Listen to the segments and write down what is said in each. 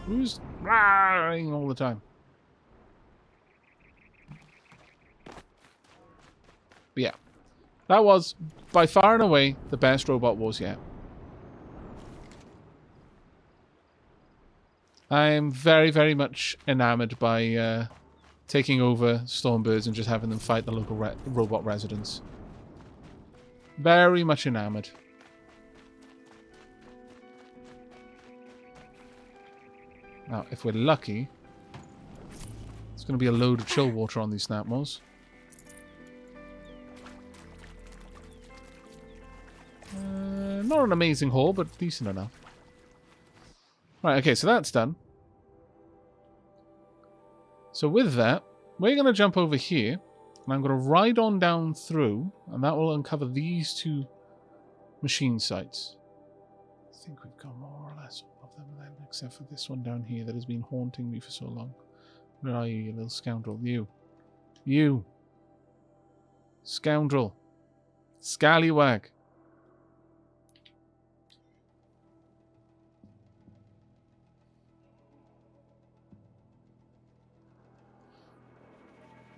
Who's roaring all the time? But yeah. That was, by far and away, the best Robot Wars yet. I'm very, very much enamored by taking over Stormbirds and just having them fight the local robot residents. Very much enamored. Now, if we're lucky, it's going to be a load of chill water on these Snapmaws. Not an amazing haul, but decent enough. Right, okay, so that's done. So with that, we're going to jump over here, and I'm going to ride on down through, and that will uncover these two machine sites. I think we've got more or less all of them then, except for this one down here that has been haunting me for so long. Where are you, you little scoundrel? You. You. Scoundrel. Scallywag.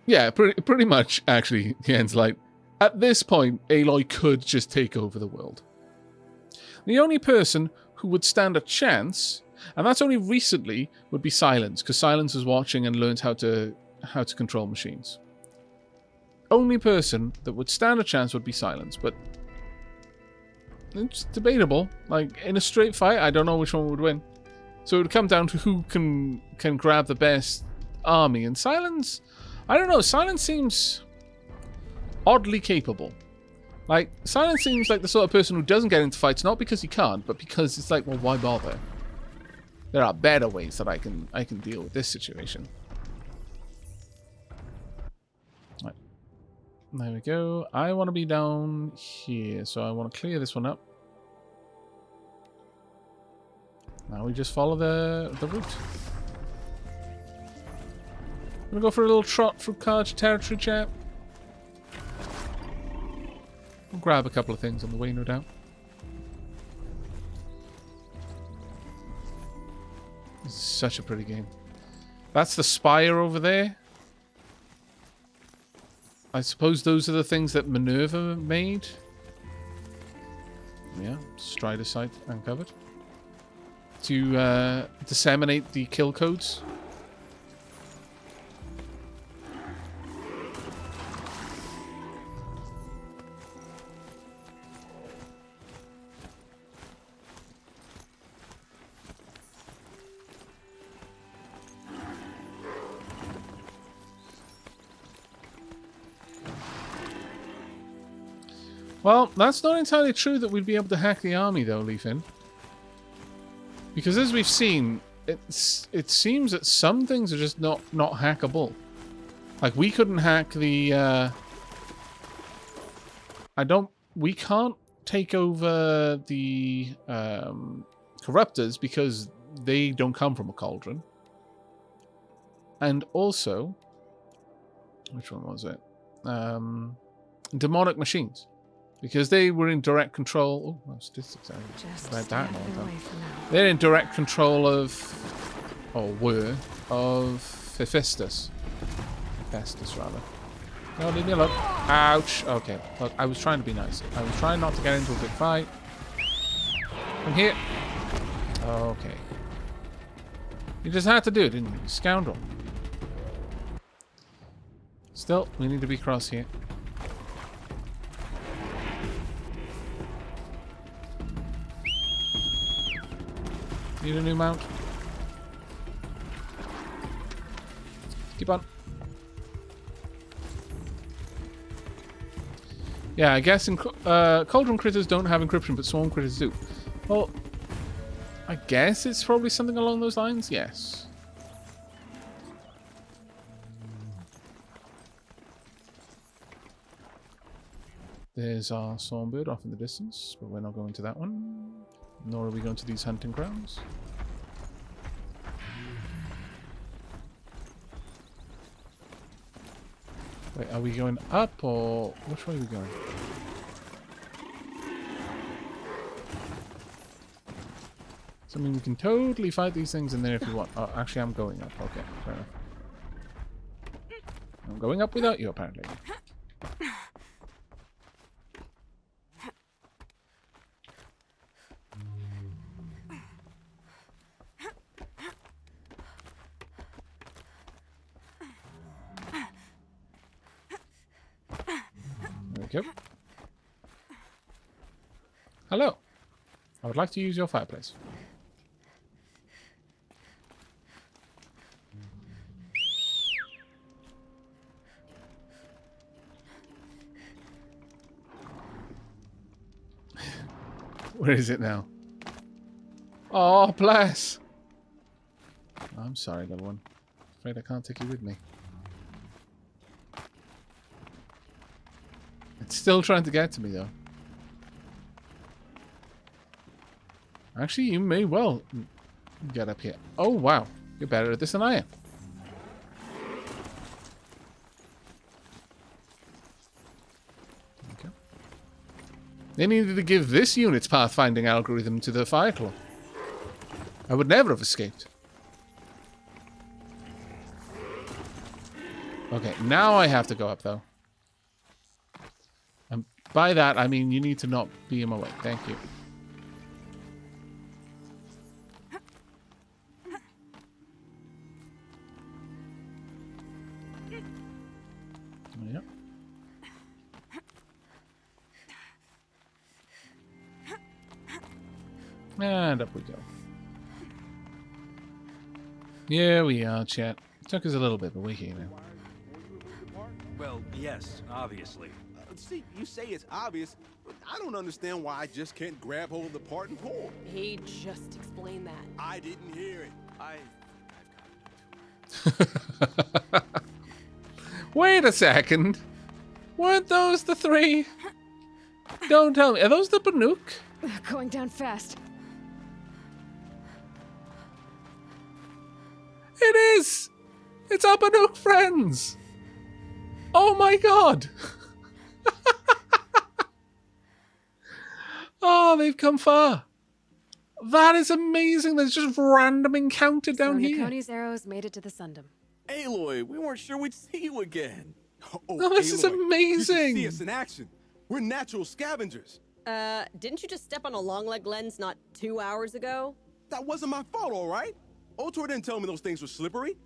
Yeah, pretty much, actually, Jens, like, at this point, Aloy could just take over the world. The only person who would stand a chance, and that's only recently, would be Silence, because Silence is watching and learns how to control machines. Only person that would stand a chance would be Silence, but it's debatable. Like, in a straight fight, I don't know which one would win. So it would come down to who can grab the best army, and Silence... I don't know, Silence seems oddly capable. Like, Silence seems like the sort of person who doesn't get into fights, not because he can't, but because it's like, well, why bother? There are better ways that I can deal with this situation. Right. There we go. I want to be down here, so I want to clear this one up. Now we just follow the route. I'm gonna go for a little trot through Carja territory, chap. We'll grab a couple of things on the way, no doubt. This is such a pretty game. That's the spire over there. I suppose those are the things that Minerva made. Yeah, Strider site uncovered. To disseminate the kill codes. Well, that's not entirely true that we'd be able to hack the army, though, Leafin. Because as we've seen, it seems that some things are just not hackable. Like, we couldn't hack the... We can't take over the corruptors because they don't come from a cauldron. And also... Which one was it? Demonic machines. Because they were in direct control... Oh, statistics. I read that all the time. They're in direct control of... Or were, of Hephaestus. Hephaestus, rather. No, leave me alone. Ouch. Okay. Look, I was trying to be nice. I was trying not to get into a big fight. Come here. Okay. You just had to do it, didn't you? Scoundrel. Still, we need to be cross here. Need a new mount? Keep on. Yeah, I guess Cauldron critters don't have encryption, but Swarm critters do. Well, I guess it's probably something along those lines, yes. There's our Stormbird off in the distance, but we're not going to that one. Nor are we going to these hunting grounds. Wait, are we going up or which way are we going? So, I mean, we can totally fight these things in there if you want. Oh, actually, I'm going up. Okay, fair enough. I'm going up without you, apparently. There we go. Hello. I would like to use your fireplace. Where is it now? Oh, bless. I'm sorry, little one. Afraid I can't take you with me. It's still trying to get to me, though. Actually, you may well get up here. Oh, wow. You're better at this than I am. Okay. They needed to give this unit's pathfinding algorithm to the Fireclaw. I would never have escaped. Okay, now I have to go up, though. And by that, I mean you need to not be in my way. Thank you. Yep. And up we go. Yeah, we are, chat. Took us a little bit, but we're here now. Well, yes, obviously. See, you say it's obvious, but I don't understand why I just can't grab hold of the part and pull. He just explained that. I didn't hear it. Wait a second. Weren't those the three? Don't tell me. Are those the Banuk? Going down fast. It is! It's our Banuk friends! Oh my god! Oh, they've come far. That is amazing. There's just random encounter down here. Nakoni's arrows made it to the Sundom. Aloy, we weren't sure we'd see you again. Oh, this is Aloy, amazing. you should see us in action. We're natural scavengers. Didn't you just step on a long leg lens not 2 hours ago? That wasn't my fault, all right? Otor didn't tell me those things were slippery.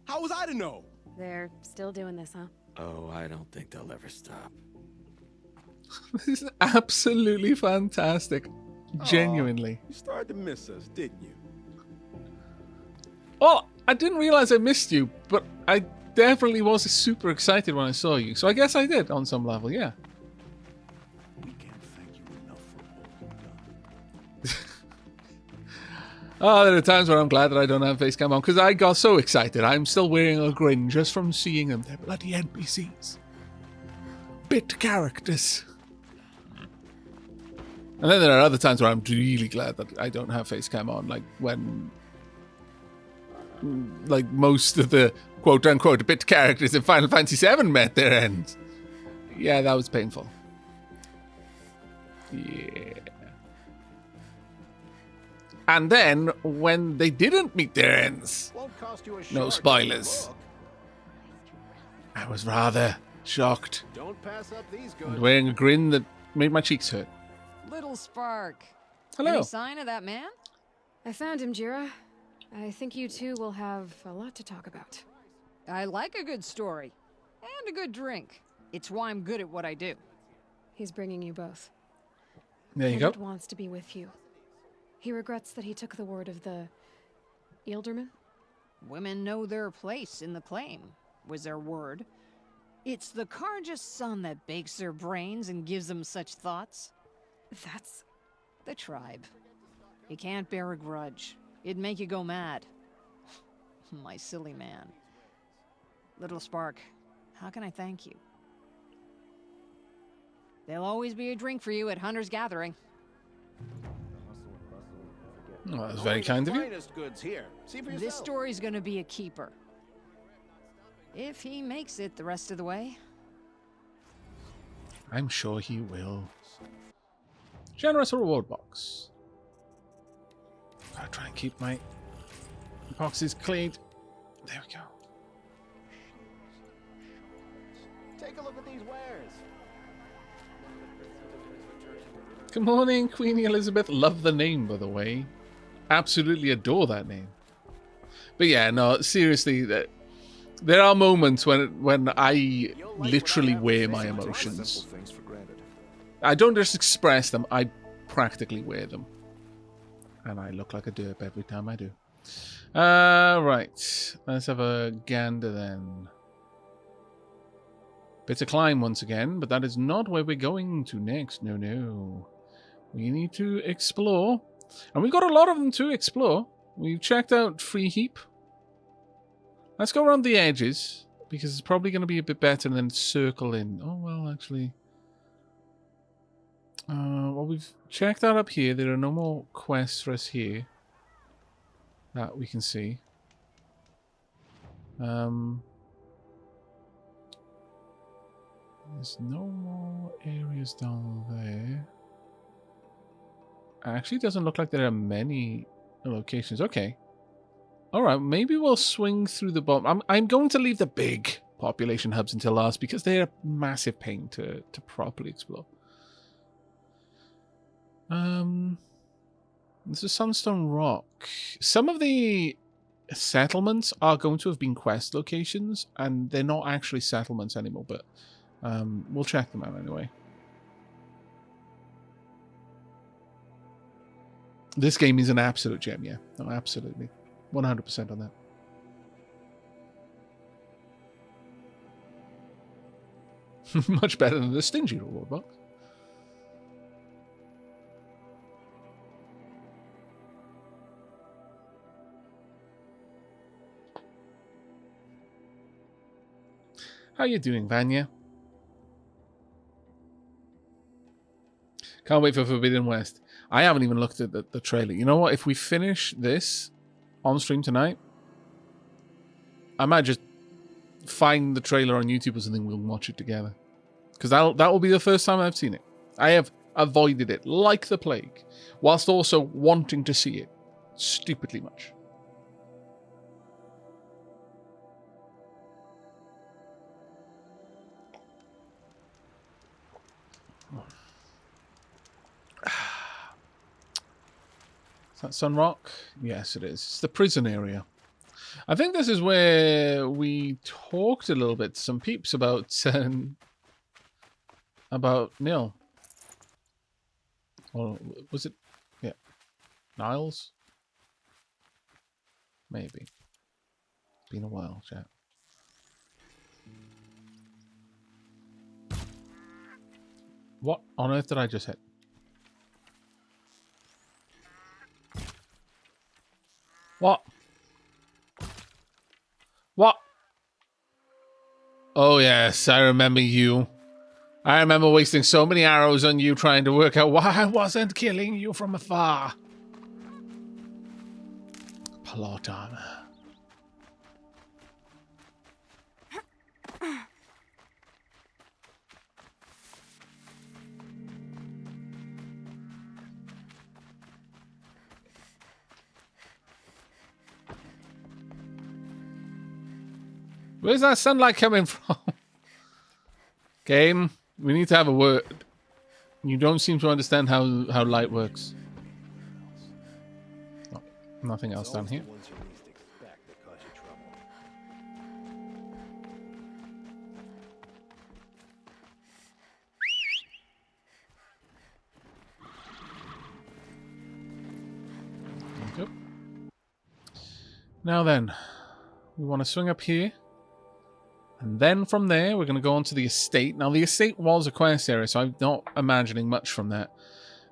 How was I to know? They're still doing this, huh? Oh, I don't think they'll ever stop. This is absolutely fantastic. Genuinely. You started to miss us, didn't you? Well, I didn't realize I missed you, but I definitely was super excited when I saw you. So I guess I did on some level, yeah. We can't thank you enough for all you've done. Oh, there are times where I'm glad that I don't have face cam on because I got so excited. I'm still wearing a grin just from seeing them. They're bloody NPCs. Bit characters. And then there are other times where I'm really glad that I don't have face cam on, like when like most of the quote-unquote bit characters in Final Fantasy VII met their end. Yeah, that was painful. Yeah. And then, when they didn't meet their ends, no spoilers, I was rather shocked and wearing a grin that made my cheeks hurt. Little Spark. Hello. Any sign of that man? I found him, Jira. I think you two will have a lot to talk about. I like a good story. And a good drink. It's why I'm good at what I do. He's bringing you both. There you go. Edward wants to be with you. He regrets that he took the word of the Ealdorman. Women know their place in the claim, was their word. It's the Karja's son that bakes their brains and gives them such thoughts. That's... The tribe. You can't bear a grudge. It'd make you go mad. My silly man. Little Spark, how can I thank you? There'll always be a drink for you at Hunter's Gathering. Oh, that was very kind of you. This story's gonna be a keeper. If he makes it the rest of the way. I'm sure he will. Generous reward box. Gotta try and keep my boxes cleaned. There we go. Take a look at these wares. Good morning, Queenie Elizabeth. Love the name, by the way. Absolutely adore that name. But yeah, no, seriously, there are moments when I literally wear my emotions. I don't just express them, I practically wear them. And I look like a derp every time I do. Right. Let's have a gander then. Bit of climb once again, but that is not where we're going to next. No, no. We need to explore. And we've got a lot of them to explore. We've checked out Free Heap. Let's go around the edges, because it's probably going to be a bit better than circle in. Oh, well, actually. Well, we've checked that up here. There are no more quests for us here that we can see. There's no more areas down there. Actually, it doesn't look like there are many locations. Okay. Alright, maybe we'll swing through the bottom. I'm going to leave the big population hubs until last because they're a massive pain to properly explore. This is Sunstone Rock. Some of the settlements are going to have been quest locations, and they're not actually settlements anymore, but we'll check them out anyway. This game is an absolute gem, yeah. No, absolutely. 100% on that. Much better than the stingy reward box. How you doing, Vanya? Can't wait for Forbidden West. I haven't even looked at the trailer. You know what? If we finish this on stream tonight, I might just find the trailer on YouTube or something. We'll watch it together. Because that will be the first time I've seen it. I have avoided it like the plague, whilst also wanting to see it stupidly much. Is that Sunrock? Yes, it is. It's the prison area. I think this is where we talked a little bit to some peeps about Nil. Or was it? Yeah. Niles? Maybe. It's been a while, chat. What on earth did I just hit? What? What? Oh yes, I remember you. I remember wasting so many arrows on you trying to work out why I wasn't killing you from afar. Plot armor. Where's that sunlight coming from? Game, we need to have a word. You don't seem to understand how light works. Oh, nothing else down here. There we go. Now then, we want to swing up here. And then from there, we're going to go on to the estate. Now, the estate was a quest area, so I'm not imagining much from that.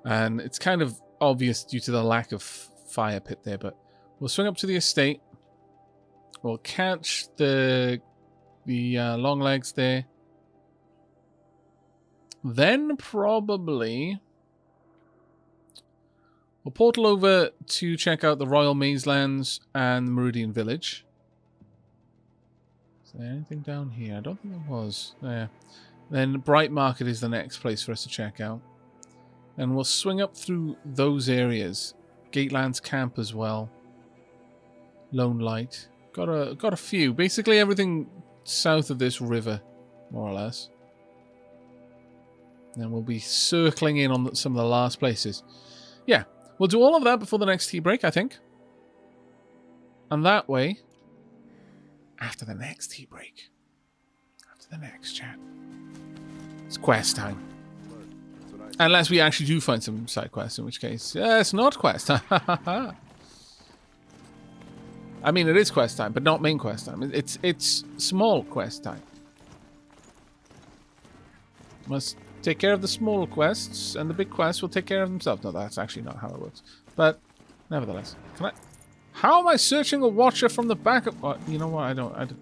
And it's kind of obvious due to the lack of fire pit there, but we'll swing up to the estate. We'll catch the long legs there. Then probably we'll portal over to check out the Royal Mazelands and the Meridian Village. Is there anything down here? I don't think there was. There. Then Bright Market is the next place for us to check out. And we'll swing up through those areas. Gateland's camp as well. Lone Light. Got a few. Basically everything south of this river, more or less. And we'll be circling in on some of the last places. Yeah, we'll do all of that before the next tea break, I think. And that way, after the next tea break, after the next chat, it's quest time. Unless we actually do find some side quests, in which case, it's not quest time. I mean, it is quest time, but not main quest time. It's small quest time. Must take care of the small quests, and the big quests will take care of themselves. No, that's actually not how it works. But, nevertheless. Can I... How am I searching a watcher from the back of... Well, you know what? I don't...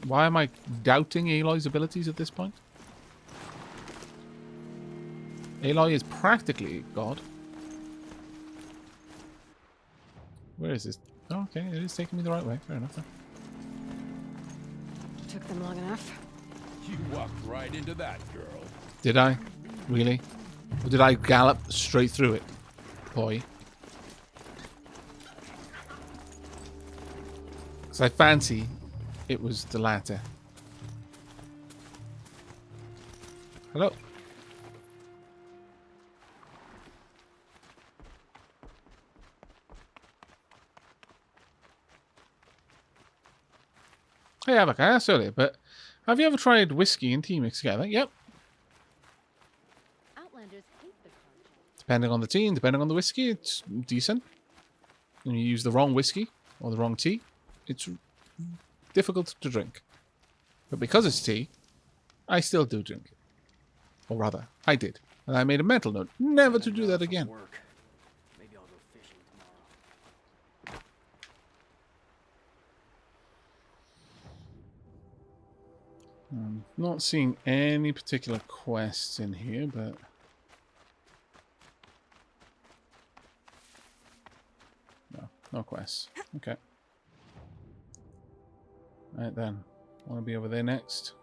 Why am I doubting Aloy's abilities at this point? Aloy is practically God. Where is this? Oh, okay, it is taking me the right way. Fair enough. Then. Took them long enough. You walked right into that, girl. Did I? Really? Or did I gallop straight through it? Boy. Because I fancy it was the latter. Hello? Hey, Aavak, I asked earlier, but have you ever tried whiskey and tea mixed together? Yep. Outlanders hate the content. Depending on the tea and depending on the whiskey, it's decent. When you use the wrong whiskey or the wrong tea, it's difficult to drink. But because it's tea, I still do drink it. Or rather, I did. And I made a mental note never to do that again. Maybe I'll go fishing tomorrow. I'm not seeing any particular quests in here, but... No quests. Okay. Right then. I want to be over there next.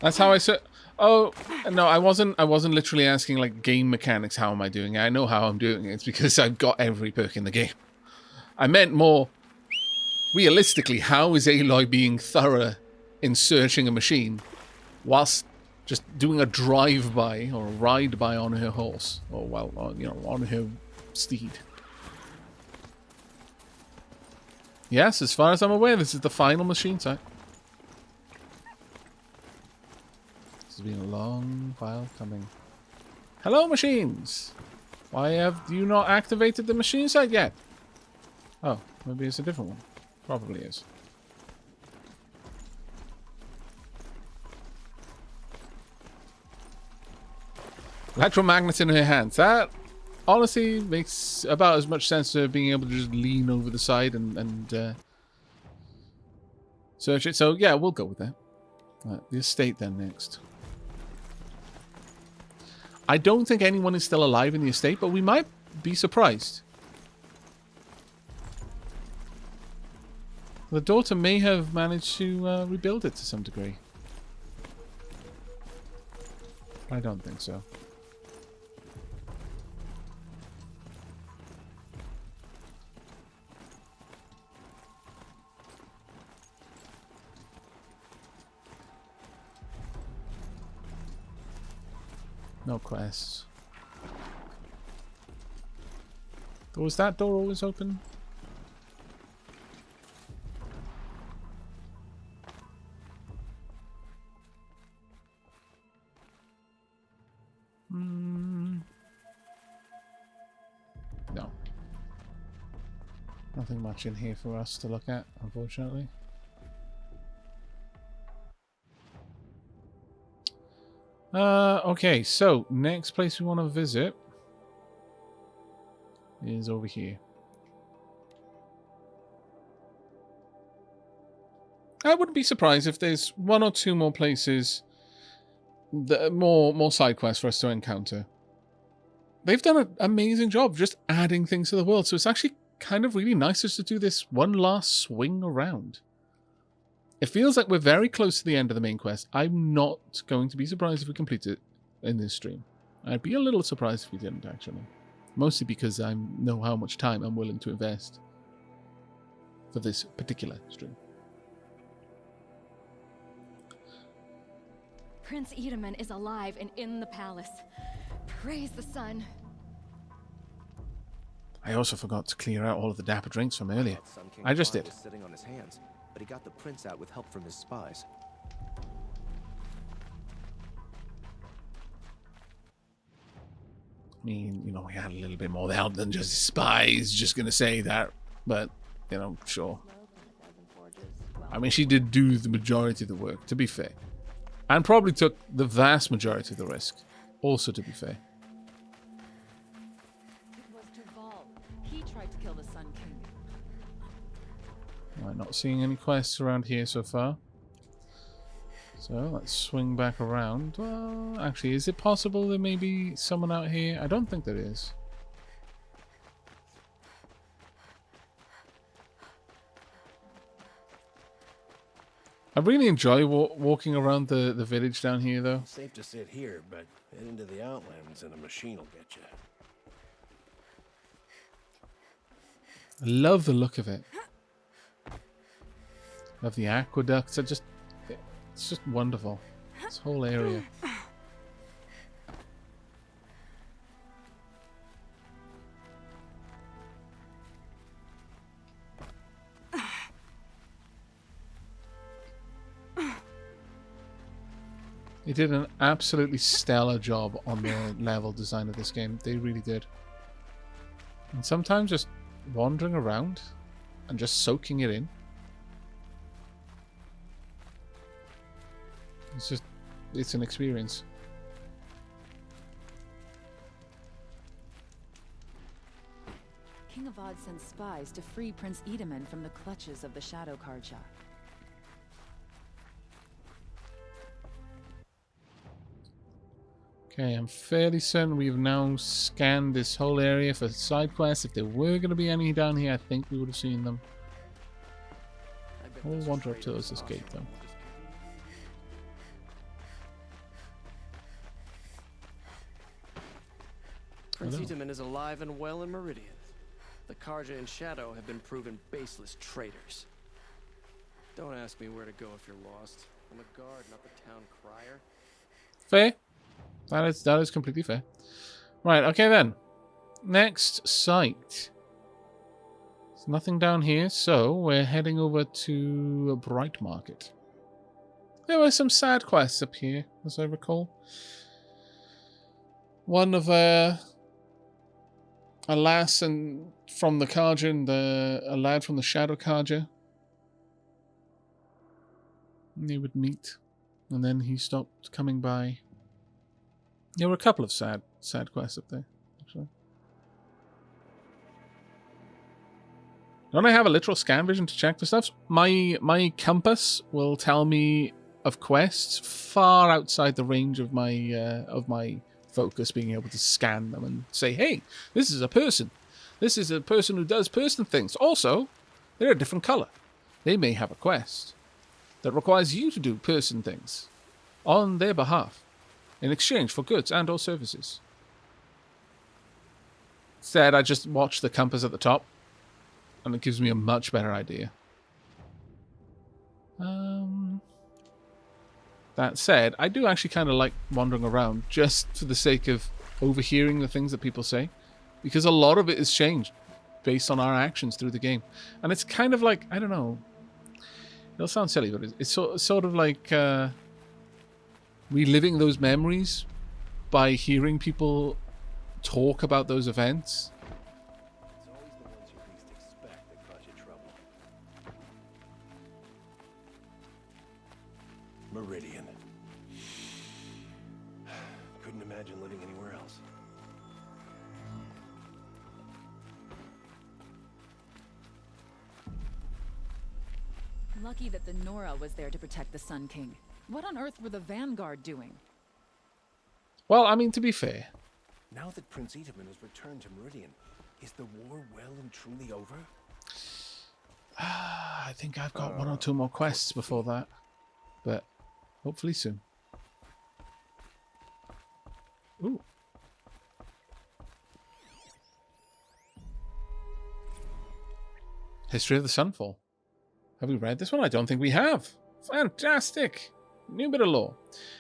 That's how I said... Oh, no, I wasn't literally asking, like, game mechanics, how am I doing it? I know how I'm doing it. It's because I've got every perk in the game. I meant more realistically, how is Aloy being thorough in searching a machine whilst just doing a drive-by or a ride-by on her horse, or well, on her steed? Yes, as far as I'm aware, this is the final machine site. This has been a long while coming. Hello, machines! Why have you not activated the machine site yet? Oh, maybe it's a different one. Probably is. Electromagnets in her hands. That honestly makes about as much sense to being able to just lean over the side and search it. So yeah, we'll go with that. Right, the estate then next. I don't think anyone is still alive in the estate, but we might be surprised. The daughter may have managed to rebuild it to some degree. I don't think so. No quests. Was that door always open? No. Nothing much in here for us to look at, unfortunately. Okay, so next place we want to visit is over here. I wouldn't be surprised if there's one or two more places, more side quests for us to encounter. They've done an amazing job just adding things to the world, so it's actually kind of really nice just to do this one last swing around. It feels like we're very close to the end of the main quest. I'm not going to be surprised if we complete it in this stream. I'd be a little surprised if we didn't, actually. Mostly because I know how much time I'm willing to invest for this particular stream. Prince Edaman is alive and in the palace. Praise the sun. I also forgot to clear out all of the dapper drinks from earlier. Sun King I just Khan did. was sitting on his hands, but he got the prince out with help from his spies. I mean, you know, we had a little bit more help than just spies. Just gonna say that, but you know, sure. I mean, she did do the majority of the work, to be fair, and probably took the vast majority of the risk, also to be fair. It was Terval. He tried to kill the Sun King. Right, not seeing any quests around here so far. So let's swing back around. Well, actually, is it possible there may be someone out here? I don't think there is. I really enjoy walking around the village down here, though. Safe to sit here, but head into the Outlands and a machine will get you. I love the look of it. Love the aqueducts. It's just wonderful. This whole area. They did an absolutely stellar job on the level design of this game. They really did. And sometimes just wandering around and just soaking it in. It's an experience. King Avad sent spies to free Prince Edaman from the clutches of the Shadow Karja. Okay, I'm fairly certain we've now scanned this whole area for side quests. If there were going to be any down here, I think we would have seen them. We'll wander up towards this gate, though. Prince Hello. Edaman is alive and well in Meridian. The Karja and Shadow have been proven baseless traitors. Don't ask me where to go if you're lost. I'm a guard, not the town crier. Fair. That is completely fair. Right, okay then. Next site. There's nothing down here, so we're heading over to a Bright Market. There were some sad quests up here, as I recall. One of a lass and from the Karja and a lad from the Shadow Karja. And they would meet, and then he stopped coming by. There were a couple of sad quests up there, actually. Don't I have a literal scan vision to check for stuff? My compass will tell me of quests far outside the range of my focus being able to scan them and say, hey, this is a person. This is a person who does person things. Also, they're a different color. They may have a quest that requires you to do person things on their behalf in exchange for goods and or services. Instead, I just watch the compass at the top and it gives me a much better idea. That said, I do actually kind of like wandering around just for the sake of overhearing the things that people say, because a lot of it is changed based on our actions through the game. And it's kind of like, I don't know, it'll sound silly, but it's sort of like reliving those memories by hearing people talk about those events. It's always the ones you least expect that cause you trouble. Meridian. Couldn't imagine living anywhere else. Lucky that the Nora was there to protect the Sun King. What on earth were the Vanguard doing? Well, I mean, to be fair, Now that Prince Edaman has returned to Meridian, is the war well and truly over? I think I've got 1 or 2 more quests before that. But hopefully soon. Ooh. History of the Sunfall. Have we read this one? I don't think we have. Fantastic! New bit of lore.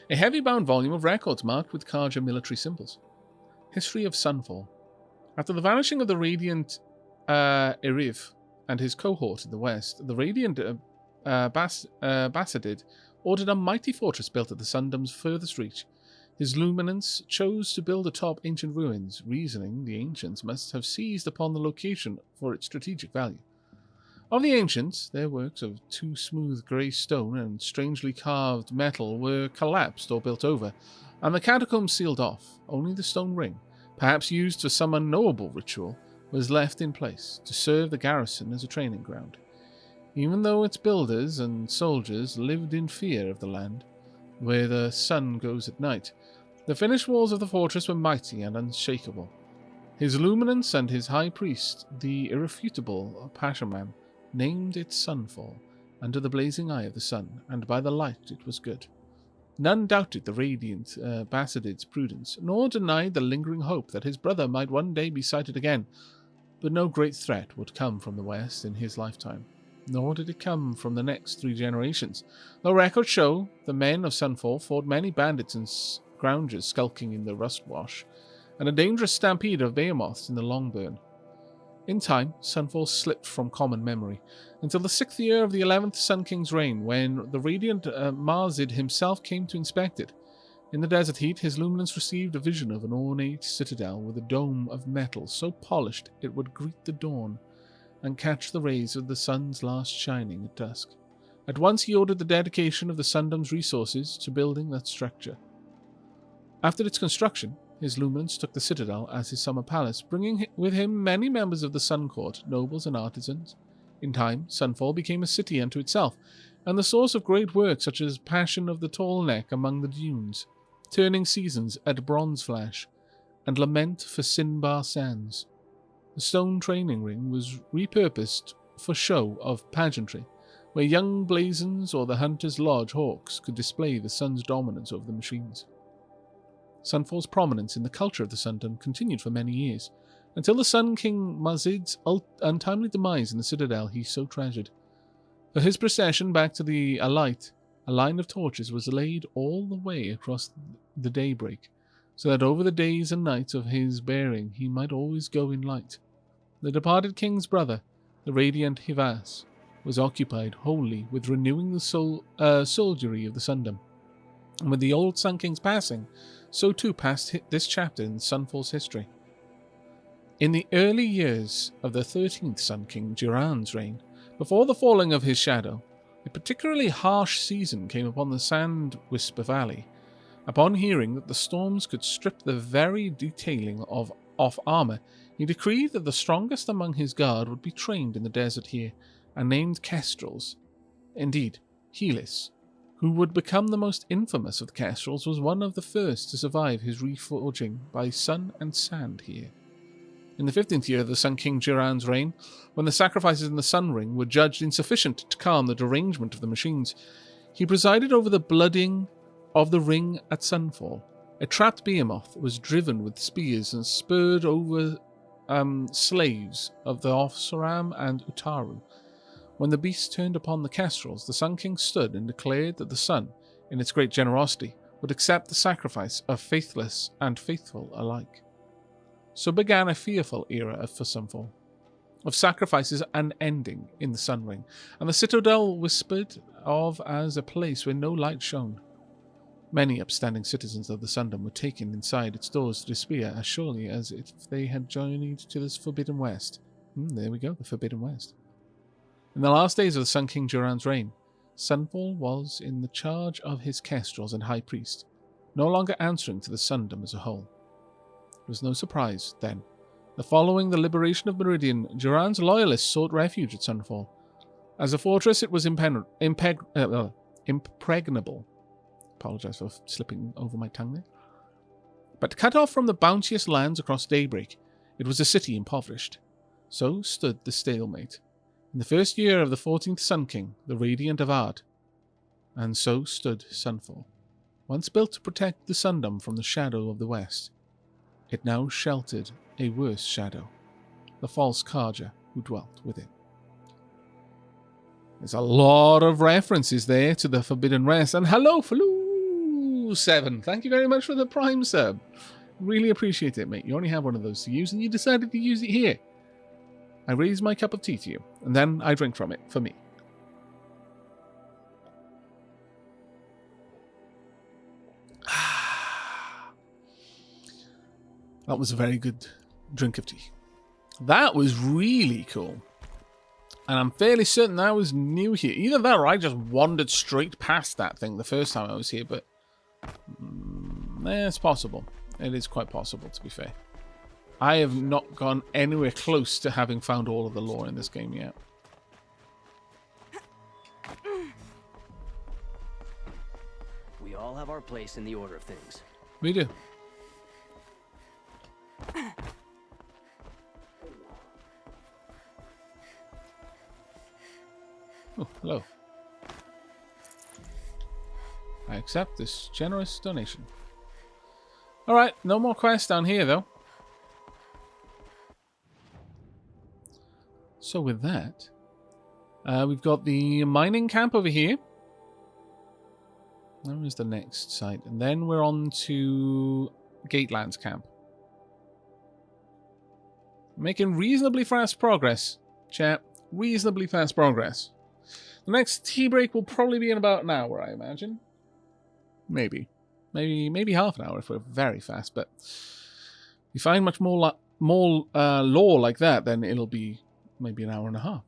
A heavy-bound volume of records marked with Karja military symbols. History of Sunfall. After the vanishing of the Radiant Iriv and his cohort in the west, the Radiant Bassadid ordered a mighty fortress built at the Sundom's furthest reach. His luminance chose to build atop ancient ruins, reasoning the ancients must have seized upon the location for its strategic value. Of the ancients, their works of too smooth grey stone and strangely carved metal were collapsed or built over, and the catacombs sealed off. Only the stone ring, perhaps used for some unknowable ritual, was left in place to serve the garrison as a training ground. Even though its builders and soldiers lived in fear of the land, where the sun goes at night, the finished walls of the fortress were mighty and unshakable. His luminance and his high priest, the irrefutable Pashaman, named it Sunfall, under the blazing eye of the sun, and by the light it was good. None doubted the radiant Bassadid's prudence, nor denied the lingering hope that his brother might one day be sighted again, but no great threat would come from the west in his lifetime, nor did it come from the next 3 generations, though records show the men of Sunfall fought many bandits and scroungers skulking in the Rustwash, and a dangerous stampede of behemoths in the Longburn. In time, Sunfall slipped from common memory, until the 6th year of the 11th Sun King's reign, when the radiant Marzid himself came to inspect it. In the desert heat, his luminance received a vision of an ornate citadel with a dome of metal so polished it would greet the dawn and catch the rays of the sun's last shining at dusk. At once he ordered the dedication of the Sundom's resources to building that structure. After its construction, his luminance took the citadel as his summer palace, bringing with him many members of the Sun Court, nobles and artisans. In time, Sunfall became a city unto itself, and the source of great work such as Passion of the Tall Neck among the dunes, Turning Seasons at Bronzeflash, and Lament for Sinbar Sands. The stone training ring was repurposed for show of pageantry, where young blazons or the Hunter's Lodge hawks could display the sun's dominance over the machines. Sunfall's prominence in the culture of the Sundom continued for many years, until the Sun King Marzid's untimely demise in the citadel he so treasured. For his procession back to the Alight, a line of torches was laid all the way across the daybreak, so that over the days and nights of his bearing he might always go in light. The departed king's brother, the radiant Hivas, was occupied wholly with renewing the soldiery of the Sundom, and with the old Sun King's passing, so too passed this chapter in Sunfall's history. In the early years of the 13th Sun King Jiran's reign, before the falling of his shadow, a particularly harsh season came upon the Sand Whisper Valley. Upon hearing that the storms could strip the very detailing off armor, he decreed that the strongest among his guard would be trained in the desert here, and named Kestrels. Indeed, Helis, who would become the most infamous of the Kestrels, was one of the first to survive his reforging by sun and sand here. In the 15th year of the Sun King Jiran's reign, when the sacrifices in the Sun Ring were judged insufficient to calm the derangement of the machines, he presided over the blooding of the ring at sunfall. A trapped behemoth was driven with spears and spurred over slaves of the Offsaram and Utaru. When the beast turned upon the Kestrels, the Sun King stood and declared that the sun, in its great generosity, would accept the sacrifice of faithless and faithful alike. So began a fearful era for Sunfall, of sacrifices unending in the Sun Ring, and the citadel whispered of as a place where no light shone. Many upstanding citizens of the Sundom were taken inside its doors to despair as surely as if they had journeyed to this Forbidden West. There we go, the Forbidden West. In the last days of the Sun King Jiran's reign, Sunfall was in the charge of his Kestrels and High Priest, no longer answering to the Sundom as a whole. It was no surprise, then, that following the liberation of Meridian, Jiran's loyalists sought refuge at Sunfall. As a fortress, it was impregnable. Apologize for slipping over my tongue there. But cut off from the bounteous lands across daybreak, it was a city impoverished. So stood the stalemate. In the first year of the 14th Sun King, the Radiant of Ard, and so stood Sunfall. Once built to protect the Sundom from the shadow of the West, it now sheltered a worse shadow, the false Karja who dwelt within. There's a lot of references there to the Forbidden Rest, and hello, Faloo7. Thank you very much for the Prime sub. Really appreciate it, mate. You only have one of those to use, and you decided to use it here. I raise my cup of tea to you, and then I drink from it, for me. That was a very good drink of tea. That was really cool. And I'm fairly certain I was new here. Either that or I just wandered straight past that thing the first time I was here, but it's possible. It is quite possible, to be fair. I have not gone anywhere close to having found all of the lore in this game yet. We all have our place in the order of things. We do. Oh, hello. I accept this generous donation. Alright, no more quests down here, though. So with that, we've got the mining camp over here. Where is the next site? And then we're on to Gateland's camp. Making reasonably fast progress, chat. Reasonably fast progress. The next tea break will probably be in about an hour, I imagine. Maybe half an hour if we're very fast. But if we find much more lore like that, then it'll be maybe an hour and a half.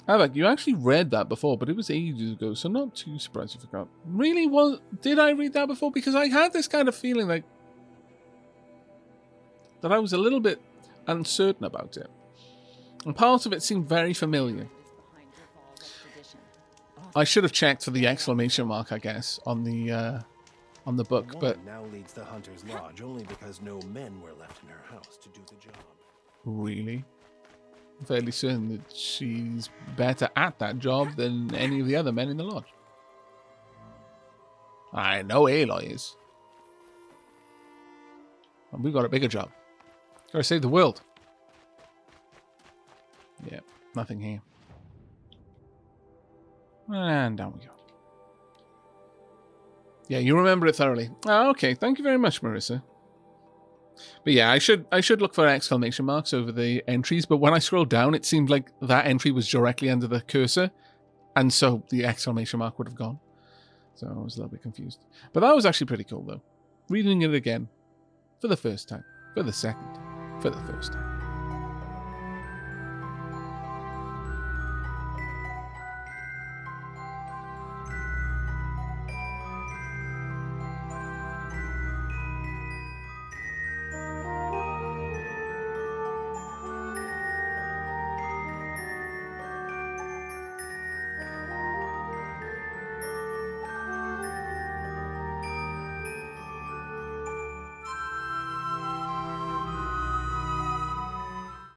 Aavak, you actually read that before, but it was ages ago, so not too surprised you forgot. Really? Did I read that before? Because I had this kind of feeling like that I was a little bit uncertain about it. And part of it seemed very familiar. I should have checked for the exclamation mark, I guess, on the book, but now leads the Hunter's Lodge only because no men were left in her house to do the job. Really? I'm fairly certain that she's better at that job than any of the other men in the lodge. I know Aloy is. And we've got a bigger job. Gotta save the world. Yeah, nothing here. And down we go. Yeah, you remember it thoroughly. Oh, okay, thank you very much, Marissa. But yeah, I should look for exclamation marks over the entries, but when I scrolled down, it seemed like that entry was directly under the cursor, and so the exclamation mark would have gone. So I was a little bit confused. But that was actually pretty cool, though. Reading it again, for the first time, for the second time, for the first time.